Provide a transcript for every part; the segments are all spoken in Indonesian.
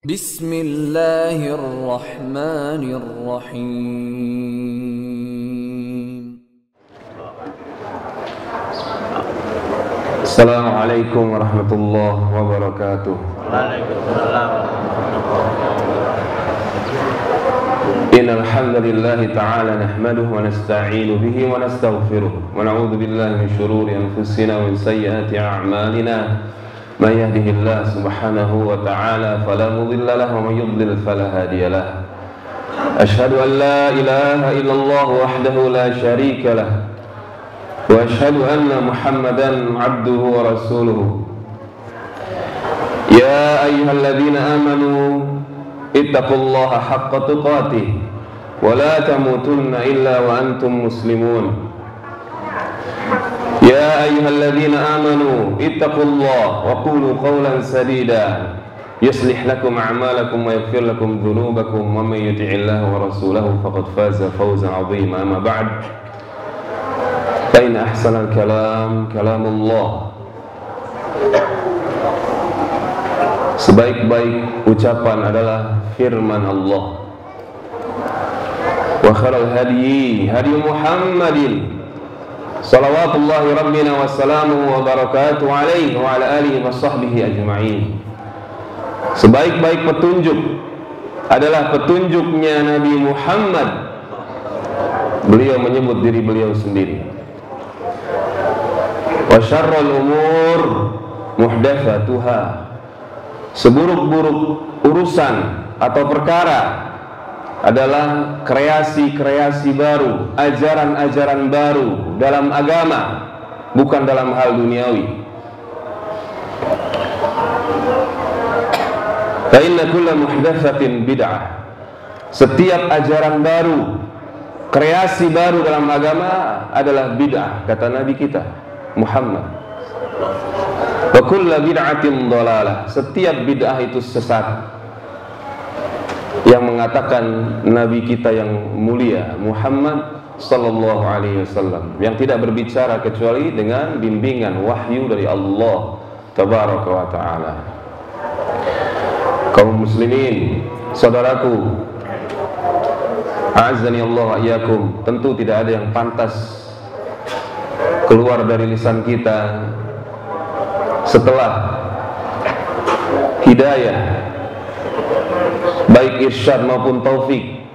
Bismillahirrahmanirrahim. Assalamualaikum warahmatullahi wabarakatuh. Waalaikumsalam. Innal hamdalillah ta'ala nahmaduhu wa nasta'inu bihi wa nastaghfiruh wa na'udzu billahi min shururi anfusina wa min sayyiati a'malina. Man yahdihillahu subhanahu wa ta'ala fala mudilla lahu wa man yudlil fala hadiya lahu. Ashhadu an la ilaha illallah wahdahu la syarika lahu wa ashhadu anna Muhammadan 'abduhu wa rasuluhu. Ya ayyuhalladzina amanu ittaqullaha haqqa tuqatih wa la tamutunna illa wa antum muslimun. Ya ayyuhalladzina amanu ittaqullaha wa qulu qawlan sadida yuslih lakum a'malakum wa yaghfir lakum dhunubakum wa may yuti'illaha wa rasulahu faqad faza fawzan 'azima. Amma ba'd, fa inna ahsanal kalam kalamullah. Sebaik-baik ucapan adalah firman Allah. Wa khairal hadyi hadyu Muhammadin salawatullahi rabbina wa salamuhu wa barakatuh alaihi wa ala alihi wa sahbihi ajma'in. Sebaik-baik petunjuk adalah petunjuknya Nabi Muhammad. Beliau menyebut diri beliau sendiri. Wa syarrul umur muhdatsatuha. Seburuk-buruk urusan atau perkara adalah kreasi-kreasi baru, ajaran-ajaran baru dalam agama, bukan dalam hal duniawi. Fa inna kulla muhdatsatin bid'ah. Setiap ajaran baru, kreasi baru dalam agama adalah bid'ah, kata Nabi kita Muhammad. Wa kullu bid'atin dhalalah. Setiap bid'ah itu sesat. Yang mengatakan Nabi kita yang mulia Muhammad sallallahu alaihi wasallam, yang tidak berbicara kecuali dengan bimbingan wahyu dari Allah tabaraka wa taala. Kaum muslimin, saudaraku, a'azzani Allah wa iyyakum, tentu tidak ada yang pantas keluar dari lisan kita setelah hidayah, baik irsyad maupun taufik,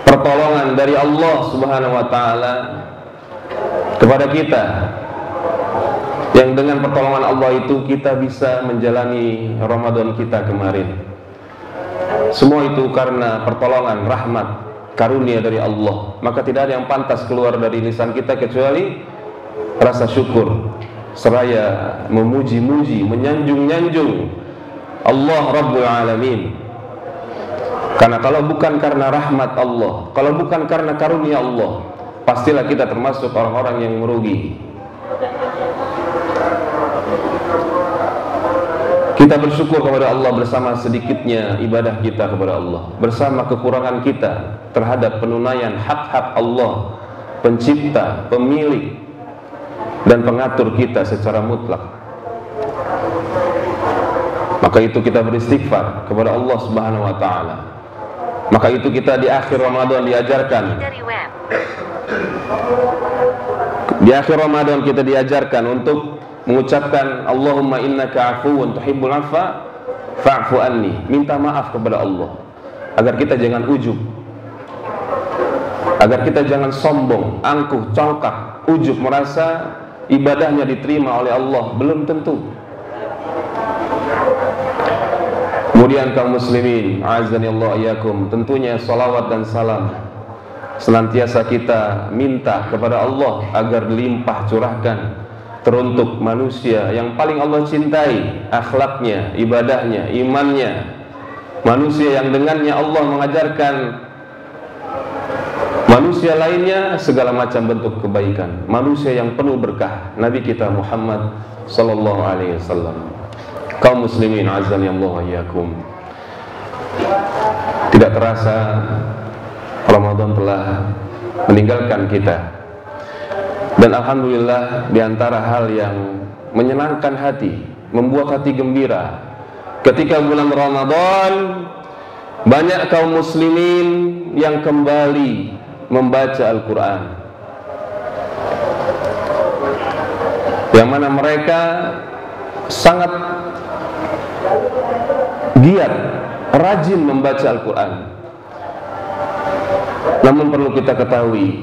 pertolongan dari Allah Subhanahu wa taala kepada kita, yang dengan pertolongan Allah itu kita bisa menjalani Ramadan kita kemarin. Semua itu karena pertolongan, rahmat, karunia dari Allah. Maka tidak ada yang pantas keluar dari lisan kita kecuali rasa syukur, seraya memuji-muji, menyanjung-nyanjung Allah Rabbul Alamin. Karena kalau bukan karena rahmat Allah, kalau bukan karena karunia Allah, pastilah kita termasuk orang-orang yang merugi. Kita bersyukur kepada Allah bersama sedikitnya ibadah kita kepada Allah, bersama kekurangan kita terhadap penunaian hak-hak Allah, pencipta, pemilik, dan pengatur kita secara mutlak. Maka itu kita beristighfar kepada Allah Subhanahu wa taala. Maka itu kita di akhir Ramadan diajarkan. Di akhir Ramadan kita diajarkan untuk mengucapkan Allahumma innaka afuwun tuhibbul afwa fa'fu anni. Minta maaf kepada Allah agar kita jangan ujub, agar kita jangan sombong, angkuh, congkak, ujub, merasa ibadahnya diterima oleh Allah. Belum tentu. Kemudian kaum muslimin, a'azzani Allah iyyakum, tentunya salawat dan salam senantiasa kita minta kepada Allah agar limpah curahkan teruntuk manusia yang paling Allah cintai, akhlaknya, ibadahnya, imannya, manusia yang dengannya Allah mengajarkan manusia lainnya segala macam bentuk kebaikan, manusia yang penuh berkah, Nabi kita Muhammad sallallahu alaihi wasallam. Kaum muslimin, azani Allah wa iyyakum, tidak terasa Ramadan telah meninggalkan kita. Dan alhamdulillah, di antara hal yang menyenangkan hati, membuat hati gembira, ketika bulan Ramadan banyak kaum muslimin yang kembali membaca Al-Quran, yang mana mereka sangat giat, rajin membaca Al-Quran. Namun perlu kita ketahui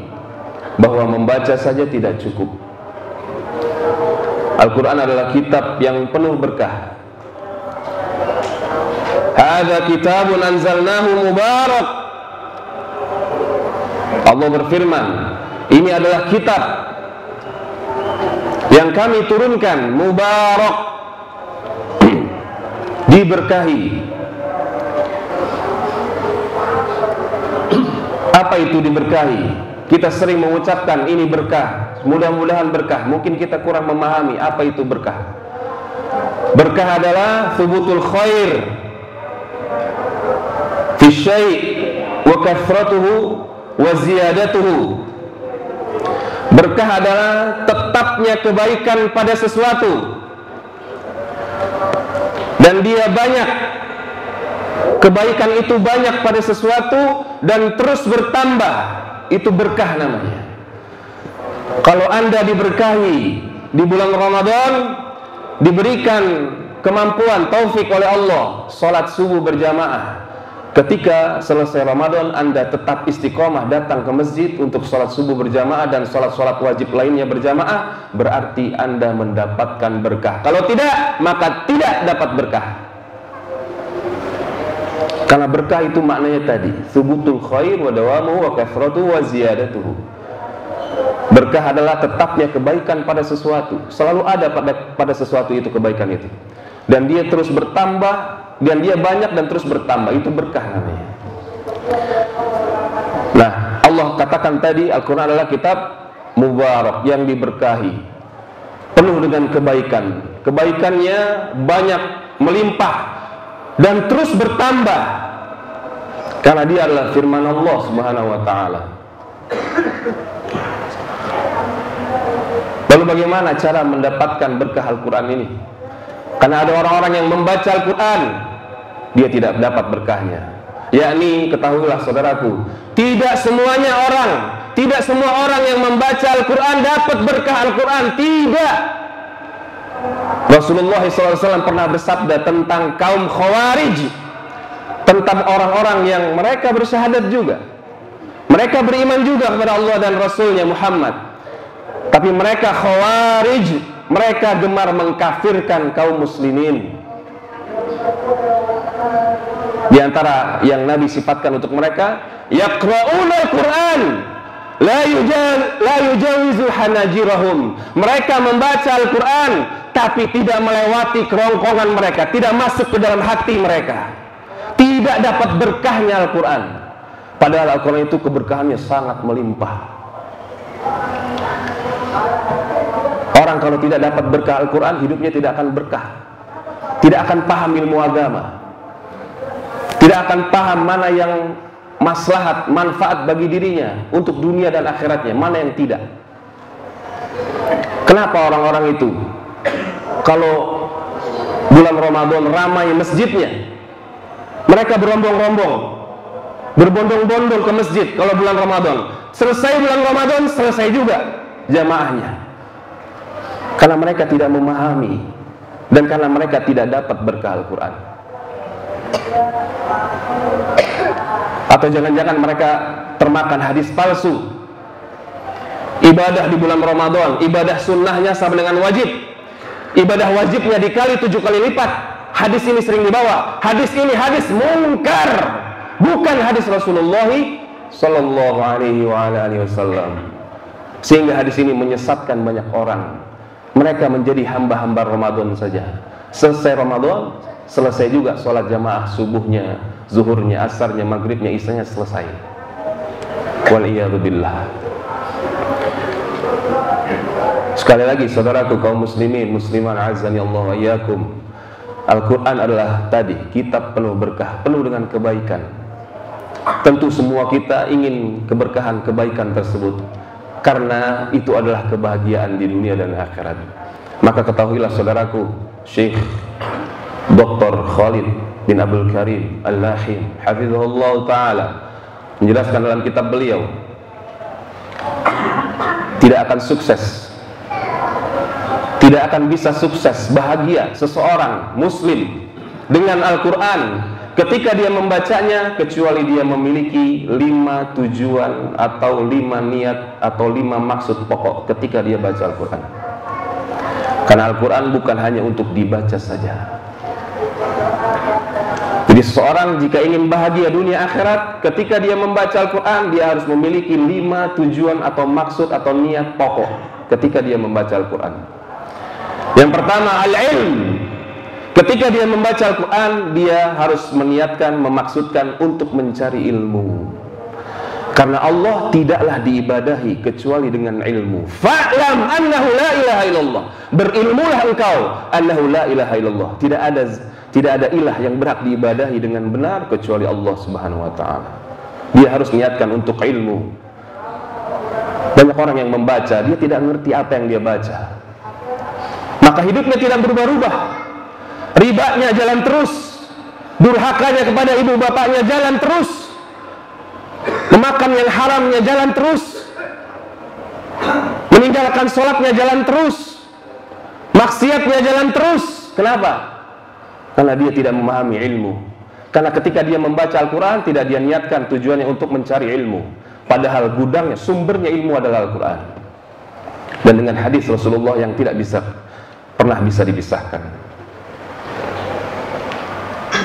bahwa membaca saja tidak cukup. Al-Quran adalah kitab yang penuh berkah. Hadza kitabun anzalnahu mubarak. Allah berfirman, ini adalah kitab yang kami turunkan, mubarak, diberkahi. Apa itu diberkahi? Kita sering mengucapkan ini berkah, mudah-mudahan berkah. Mungkin kita kurang memahami apa itu berkah. Berkah adalah thubutul khair fi syai' wa kathratuhu wa ziyadatuhu. Berkah adalah tetapnya kebaikan pada sesuatu dan dia banyak. Kebaikan itu banyak pada sesuatu dan terus bertambah, itu berkah namanya. Kalau Anda diberkahi di bulan Ramadan, diberikan kemampuan, taufik oleh Allah, sholat subuh berjamaah. Ketika selesai Ramadan, Anda tetap istiqomah datang ke masjid untuk sholat subuh berjamaah dan sholat-sholat wajib lainnya berjamaah, berarti Anda mendapatkan berkah. Kalau tidak, maka tidak dapat berkah. Karena berkah itu maknanya tadi, thubutul khair wa dawamuhu wa kathratuhu wa ziyadatuhu. Berkah adalah tetapnya kebaikan pada sesuatu, selalu ada pada sesuatu itu kebaikan itu, dan dia terus bertambah, dan dia banyak dan terus bertambah, itu berkah namanya. Nah, Allah katakan tadi Al-Quran adalah kitab mubarak yang diberkahi, penuh dengan kebaikan. Kebaikannya banyak, melimpah dan terus bertambah karena dia adalah firman Allah Subhanahu wa taala. Lalu bagaimana cara mendapatkan berkah Al-Quran ini? Karena ada orang-orang yang membaca Al-Quran, dia tidak dapat berkahnya. Yakni, ketahuilah saudaraku, tidak semua orang yang membaca Al-Quran dapat berkah Al-Quran. Tidak. Rasulullah SAW pernah bersabda tentang kaum Khawarij, tentang orang-orang yang mereka bersyahadat juga, mereka beriman juga kepada Allah dan Rasulnya Muhammad, tapi mereka Khawarij, mereka gemar mengkafirkan kaum muslimin. Di antara yang Nabi sifatkan untuk mereka, yaqra'una al-Quran la yujawizu hanajirahum. Mereka membaca Al-Quran tapi tidak melewati kerongkongan mereka, tidak masuk ke dalam hati mereka, tidak dapat berkahnya Al-Quran. Padahal Al-Quran itu keberkahannya sangat melimpah. Orang kalau tidak dapat berkah Al-Quran, hidupnya tidak akan berkah, tidak akan paham ilmu agama, tidak akan paham mana yang maslahat, manfaat bagi dirinya untuk dunia dan akhiratnya, mana yang tidak. Kenapa orang-orang itu kalau bulan Ramadan ramai masjidnya, mereka berombong-rombong, berbondong-bondong ke masjid kalau bulan Ramadan. Selesai bulan Ramadan, selesai juga jamaahnya. Karena mereka tidak memahami dan karena mereka tidak dapat berkah Al-Quran. Atau jangan-jangan mereka termakan hadis palsu. Ibadah di bulan Ramadan, ibadah sunnahnya sama dengan wajib. Ibadah wajibnya dikali 7 kali lipat. Hadis ini sering dibawa. Hadis ini hadis mungkar, bukan hadis Rasulullah Sallallahu Alaihi Wasallam. Sehingga hadis ini menyesatkan banyak orang. Mereka menjadi hamba-hamba Ramadan saja. Selesai Ramadan, selesai juga sholat jamaah subuhnya, zuhurnya, asarnya, maghribnya, isanya selesai. Waliyadzubillah. Sekali lagi saudaraku kaum muslimin, musliman azani Allah wa iyyakum, Al-Quran adalah tadi kitab penuh berkah, penuh dengan kebaikan. Tentu semua kita ingin keberkahan kebaikan tersebut, karena itu adalah kebahagiaan di dunia dan akhirat. Maka ketahuilah saudaraku, Syekh Dr. Khalid bin Abdul Karim Al-Lahim hafizahullah ta'ala menjelaskan dalam kitab beliau, tidak akan sukses, tidak akan bisa sukses, bahagia seseorang muslim dengan Al-Quran ketika dia membacanya kecuali dia memiliki 5 tujuan atau 5 niat atau 5 maksud pokok ketika dia baca Al-Quran. Karena Al-Quran bukan hanya untuk dibaca saja. Jadi seseorang jika ingin bahagia dunia akhirat, ketika dia membaca Al-Quran, dia harus memiliki 5 tujuan atau maksud atau niat pokok ketika dia membaca Al-Quran. Yang pertama, al-ilm. Ketika dia membaca Al-Quran, dia harus meniatkan, memaksudkan untuk mencari ilmu. Karena Allah tidaklah diibadahi kecuali dengan ilmu. Fa'lam annahu la ilaha illallah. Berilmulah engkau annahu la ilaha illallah. Tidak ada ilah yang berhak diibadahi dengan benar kecuali Allah Subhanahu wa ta'ala. Dia harus niatkan untuk ilmu. Banyak orang yang membaca, dia tidak mengerti apa yang dia baca. Maka hidupnya tidak berubah-ubah. Ribanya jalan terus, durhakanya kepada ibu bapaknya jalan terus, memakan yang haramnya jalan terus, meninggalkan sholatnya jalan terus, maksiatnya jalan terus. Kenapa? Karena dia tidak memahami ilmu. Karena ketika dia membaca Al-Quran, tidak dia niatkan tujuannya untuk mencari ilmu. Padahal gudangnya, sumbernya ilmu adalah Al-Quran. Dan dengan hadis Rasulullah yang tidak pernah bisa dipisahkan.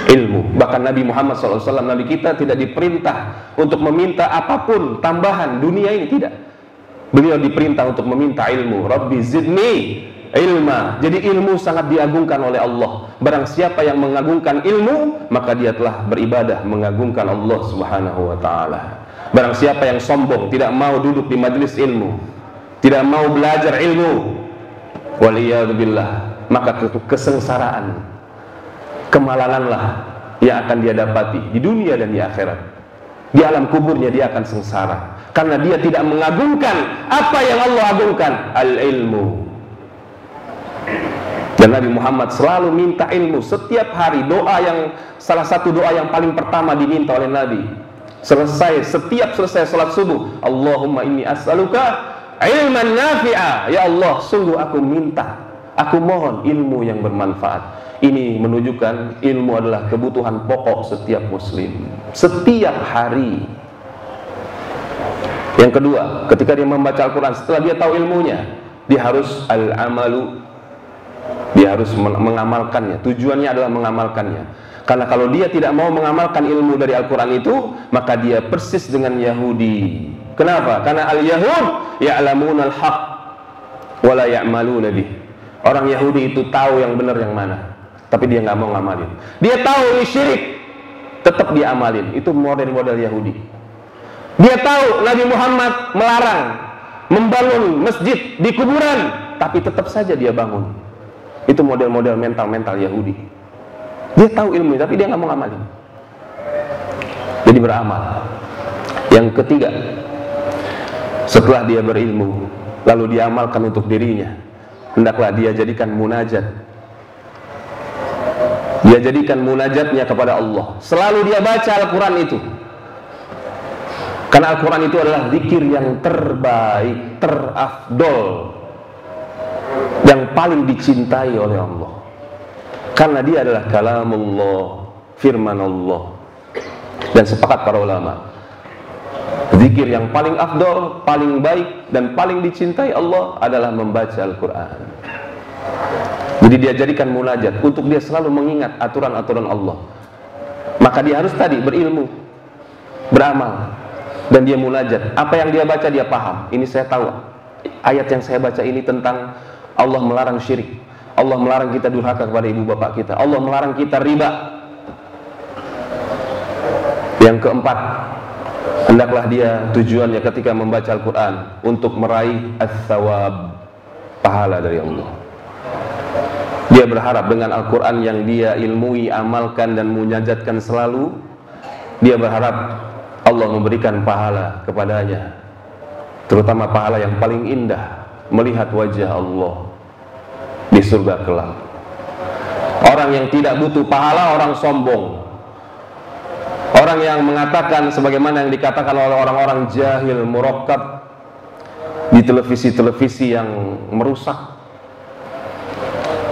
Ilmu. Bahkan Nabi Muhammad SAW, Nabi kita tidak diperintah untuk meminta apapun tambahan dunia ini, tidak. Beliau diperintah untuk meminta ilmu. Rabbi zidni ilma. Jadi ilmu sangat diagungkan oleh Allah. Barang siapa yang mengagungkan ilmu, maka dia telah beribadah mengagungkan Allah Subhanahu wa ta'ala. Barang siapa yang sombong, tidak mau duduk di majelis ilmu, tidak mau belajar ilmu, waliyadzubillah, maka kesengsaraan, kemalanganlah yang akan dia dapati di dunia dan di akhirat. Di alam kuburnya dia akan sengsara karena dia tidak mengagungkan apa yang Allah agungkan, al-ilmu. Dan Nabi Muhammad selalu minta ilmu setiap hari. Salah satu doa yang paling pertama diminta oleh Nabi setiap selesai salat subuh, Allahumma inni as'aluka ilman nafi'a. Ya Allah, sungguh aku mohon ilmu yang bermanfaat. Ini menunjukkan ilmu adalah kebutuhan pokok setiap muslim setiap hari. Yang kedua, ketika dia membaca Al-Quran, setelah dia tahu ilmunya, dia harus al-amalu. Dia harus mengamalkannya. Tujuannya adalah mengamalkannya. Karena kalau dia tidak mau mengamalkan ilmu dari Al-Quran itu, maka dia persis dengan Yahudi. Kenapa? Karena al-Yahud ya'lamun al-haq wa la ya'maluna bih. Orang Yahudi itu tahu yang benar yang mana, tapi dia nggak mau ngamalin. Dia tahu ini syirik, tetap dia amalin. Itu model-model Yahudi. Dia tahu Nabi Muhammad melarang membangun masjid di kuburan, tapi tetap saja dia bangun. Itu model-model mental Yahudi. Dia tahu ilmu, tapi dia nggak mau ngamalin. Jadi beramal. Yang ketiga, setelah dia berilmu, lalu dia amalkan untuk dirinya, hendaklah dia jadikan munajat. Dia jadikan munajatnya kepada Allah. Selalu dia baca Al-Quran itu. Karena Al-Quran itu adalah zikir yang terbaik, terafdol, yang paling dicintai oleh Allah. Karena dia adalah kalamullah, firman Allah. Dan sepakat para ulama, zikir yang paling afdol, paling baik, dan paling dicintai Allah adalah membaca Al-Quran. Jadi dia jadikan munajat untuk dia selalu mengingat aturan-aturan Allah. Maka dia harus tadi berilmu, beramal, dan dia munajat. Apa yang dia baca dia paham. Ini saya tahu, ayat yang saya baca ini tentang Allah melarang syirik, Allah melarang kita durhaka kepada ibu bapak kita, Allah melarang kita riba. Yang keempat, hendaklah dia tujuannya ketika membaca Al-Quran untuk meraih as-sawab, pahala dari Allah. Dia berharap dengan Al-Quran yang dia ilmui, amalkan, dan munajatkan selalu, dia berharap Allah memberikan pahala kepadanya, terutama pahala yang paling indah, melihat wajah Allah di surga kelak. Orang yang tidak butuh pahala, orang sombong. Orang yang mengatakan sebagaimana yang dikatakan oleh orang-orang jahil murakkab di televisi-televisi yang merusak.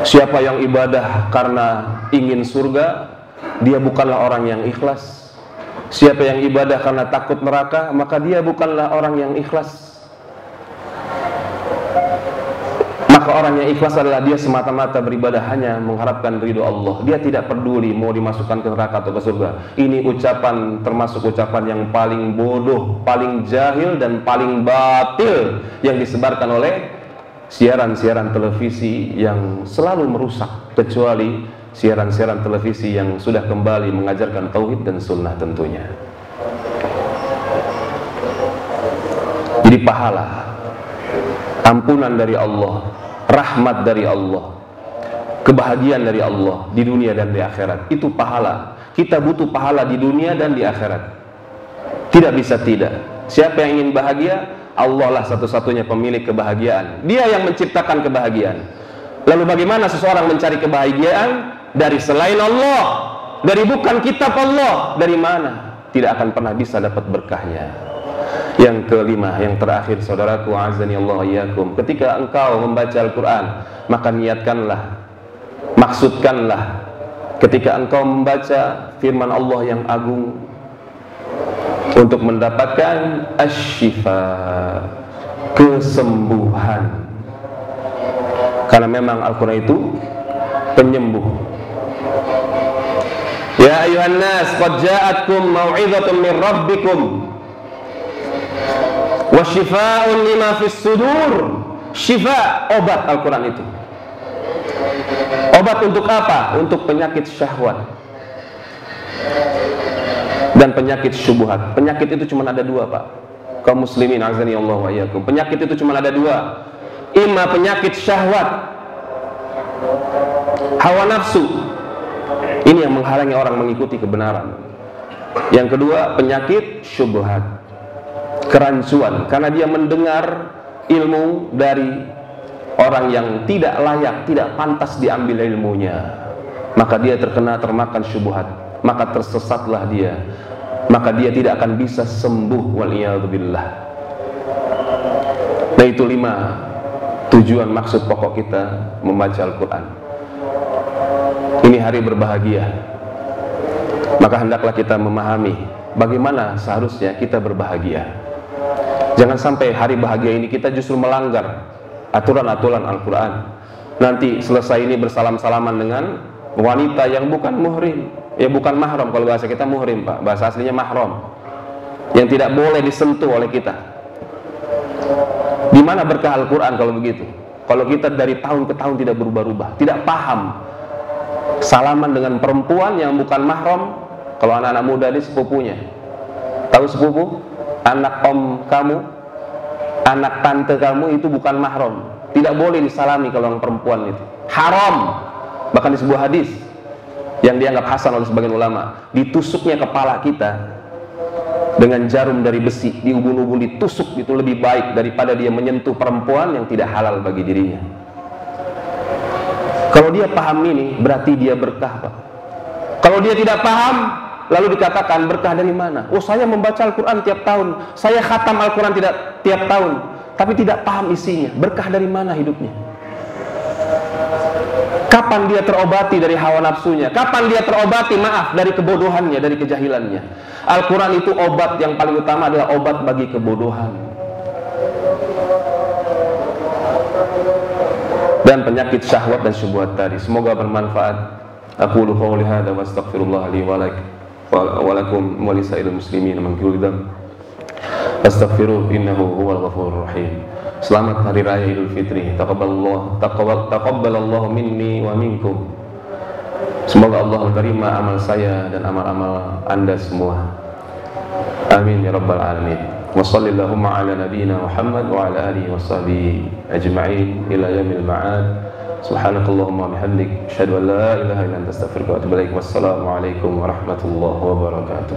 Siapa yang ibadah karena ingin surga, dia bukanlah orang yang ikhlas. Siapa yang ibadah karena takut neraka, maka dia bukanlah orang yang ikhlas. Maka orang yang ikhlas adalah dia semata-mata beribadah hanya mengharapkan ridho Allah. Dia tidak peduli mau dimasukkan ke neraka atau ke surga. Ini ucapan termasuk ucapan yang paling bodoh, paling jahil dan paling batil yang disebarkan oleh siaran-siaran televisi yang selalu merusak, kecuali siaran-siaran televisi yang sudah kembali mengajarkan tauhid dan sunnah tentunya. Jadi pahala, ampunan dari Allah, rahmat dari Allah, kebahagiaan dari Allah di dunia dan di akhirat, itu pahala. Kita butuh pahala di dunia dan di akhirat. Tidak bisa tidak. Siapa yang ingin bahagia, Allah lah satu-satunya pemilik kebahagiaan. Dia yang menciptakan kebahagiaan. Lalu bagaimana seseorang mencari kebahagiaan dari selain Allah, dari bukan kitab Allah? Dari mana? Tidak akan pernah bisa dapat berkahnya. Yang kelima, yang terakhir, saudaraku azani Allah iyyakum, ketika engkau membaca Al-Quran, maka niatkanlah, maksudkanlah, ketika engkau membaca firman Allah yang agung, untuk mendapatkan asy-syifa, kesembuhan. Karena memang Al-Quran itu penyembuh. Ya ayuhan nas, qad ja'atkum mau'izatun min rabbikum wa syifaa'un lima fis sudur. Syifa, obat Al-Quran itu. Obat untuk apa? Untuk penyakit syahwat dan penyakit syubhat. Penyakit itu cuma ada dua, Pak. Kaum muslimin azani Allah wa iyyakum. Penyakit itu cuma ada dua. Ima penyakit syahwat, hawa nafsu. Ini yang menghalangi orang mengikuti kebenaran. Yang kedua, penyakit syubhat, kerancuan, karena dia mendengar ilmu dari orang yang tidak layak, tidak pantas diambil ilmunya, maka dia termakan syubhat, maka tersesatlah dia, maka dia tidak akan bisa sembuh, waliyadzubillah. Nah, itu 5 tujuan maksud pokok kita membaca Al-Quran. Ini hari berbahagia, maka hendaklah kita memahami bagaimana seharusnya kita berbahagia. Jangan sampai hari bahagia ini kita justru melanggar aturan-aturan Al-Quran. Nanti selesai ini bersalam-salaman dengan wanita yang bukan muhrim, ya bukan mahram. Kalau bahasa kita muhrim, Pak, bahasa aslinya mahram, yang tidak boleh disentuh oleh kita. Di mana berkah Al-Quran kalau begitu? Kalau kita dari tahun ke tahun tidak berubah-ubah, tidak paham salaman dengan perempuan yang bukan mahram. Kalau anak-anak muda ini sepupunya, tahu sepupu? Anak om kamu, anak tante kamu itu bukan mahram, tidak boleh disalami kalau orang perempuan itu, haram. Bahkan di sebuah hadis yang dianggap hasan oleh sebagian ulama, ditusuknya kepala kita dengan jarum dari besi, di ubun-ubun ditusuk, itu lebih baik daripada dia menyentuh perempuan yang tidak halal bagi dirinya. Kalau dia paham ini, berarti dia berkah, Pak. Kalau dia tidak paham, lalu dikatakan berkah dari mana? Oh, saya membaca Al-Quran tiap tahun, saya khatam Al-Quran tidak tiap tahun, tapi tidak paham isinya. Berkah dari mana hidupnya? Kapan dia terobati dari hawa nafsunya? Kapan dia terobati, maaf, dari kebodohannya, dari kejahilannya? Al-Quran itu obat yang paling utama, adalah obat bagi kebodohan dan penyakit syahwat dan syubhat tadi. Semoga bermanfaat. Aqulu qouli hadza wa astaghfirullah li wa lakum wa lisairil muslimin min kulli dzamb. Astaghfiruh innahu huwal ghafurur rahim. Selamat hari raya Idul Fitri. Taqabbalallahu minni wa minkum. Semoga Allah menerima amal saya dan amal-amal Anda semua. Amin ya rabbal alamin. Wa sallallahu ala nabiyyina Muhammad wa ala alihi wa sahbihi ajma'in ila yaumil ma'ad. Subhanakallahumma bihamdik, asyhadu an la ilaha illa anta, astaghfiruka wa atubu ilaik. Wassalamu alaikum warahmatullahi wabarakatuh.